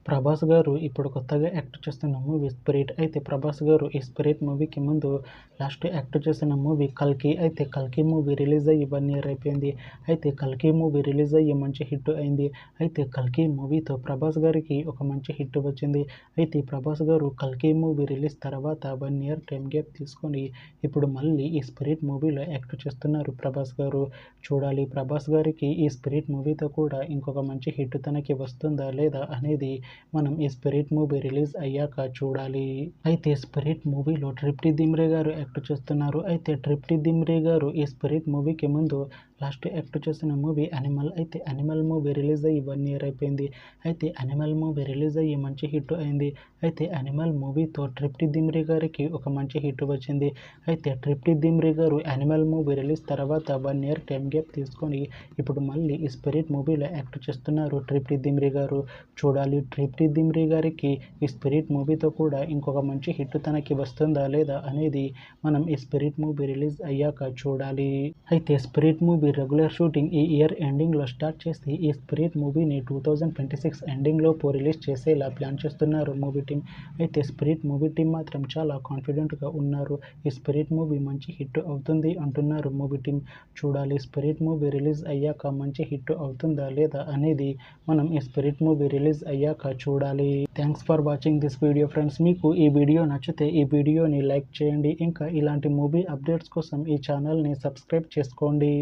ప్రభాస్ గారు ఇప్పుడు కొత్తగా యాక్ట్ చేస్తున్న మూవీ 'స్పిరిట్'. అయితే ప్రభాస్ గారు ఈ 'స్పిరిట్' మూవీకి ముందు లాస్ట్ యాక్ట్ చేసిన మూవీ 'కల్కి'. అయితే 'కల్కి' మూవీ రిలీజ్ అయ్యి 1 ఇయర్ అయిపోయింది. అయితే 'కల్కి' మూవీ రిలీజ్ అయ్యి మంచి హిట్ అయింది. అయితే 'కల్కి' మూవీతో ప్రభాస్ గారికి ఒక మంచి హిట్ వచ్చింది. అయితే ప్రభాస్ గారు 'కల్కి' మూవీ రిలీజ్ తర్వాత 1 ఇయర్ టైం గ్యాప్ తీసుకొని ఇప్పుడు మళ్ళీ ఈ 'స్పిరిట్' మూవీలో యాక్ట్ చేస్తున్నారు ప్రభాస్ గారు. చూడాలి ప్రభాస్ గారికి ఈ 'స్పిరిట్' మూవీతో కూడా ఇంకొక మంచి హిట్ తనకి వస్తుందా లేదా అనేది మనం ఈ 'స్పిరిట్' మూవీ రిలీజ్ అయ్యాక చూడాలి. అయితే 'స్పిరిట్' మూవీలో తృప్తి దిమ్రే గారు యాక్ట్ చేస్తున్నారు. అయితే తృప్తి దిమ్రే గారు ఈ 'స్పిరిట్' మూవీకి ముందు లాస్ట్ యాక్ట్ చేసిన మూవీ 'యానిమల్'. అయితే 'యానిమల్' మూవీ రిలీజ్ అయ్యి 1 ఇయర్ అయిపోయింది. అయితే 'యానిమల్' మూవీ రిలీజ్ అయ్యి మంచి హిట్ అయింది. అయితే 'యానిమల్' మూవీతో తృప్తి దిమ్రే గారికి ఒక మంచి హిట్ వచ్చింది. అయితే తృప్తి దిమ్రే గారు 'యానిమల్' మూవీ రిలీజ్ తర్వాత 1 ఇయర్ టైం గ్యాప్ తీసుకొని ఇప్పుడు మళ్ళీ ఈ 'స్పిరిట్' మూవీలో యాక్ట్ చేస్తున్నారు తృప్తి దిమ్రే గారు. చూడాలి తృప్తి దిమ్రే గారికి ఈ 'స్పిరిట్' మూవీతో కూడా ఇంకొక మంచి హిట్ తనకి వస్తుందా లేదా అనేది మనం ఈ 'స్పిరిట్' మూవీ రిలీజ్ అయ్యాక చూడాలి. అయితే 'స్పిరిట్' మూవీ రెగ్యులర్ షూటింగ్ ఈ ఇయర్ ఎండింగ్లో స్టార్ట్ చేసి ఈ 'స్పిరిట్' మూవీని 2026 ఎండింగ్లోపు రిలీజ్ చేసేలా ప్లాన్ చేస్తున్నారు మూవీ టీం. అయితే 'స్పిరిట్' మూవీ టీం మాత్రం చాలా కాన్ఫిడెంట్గా ఉన్నారు. ఈ 'స్పిరిట్' మూవీ మంచి హిట్ అవుతుంది అంటున్నారు మూవీ టీం. చూడాలి 'స్పిరిట్' మూవీ రిలీజ్ అయ్యాక మంచి హిట్ అవుతుందా లేదా అనేది మనం ఈ 'స్పిరిట్' మూవీ రిలీజ్ అయ్యాక చూడాలి. Thanks for watching this video friends. మీకు ఈ వీడియో నచ్చితే ఈ వీడియోని లైక్ చేయండి. ఇంకా ఇలాంటి మూవీ అప్డేట్స్ కోసం ఈ ఛానల్ని సబ్స్క్రైబ్ చేసుకోండి.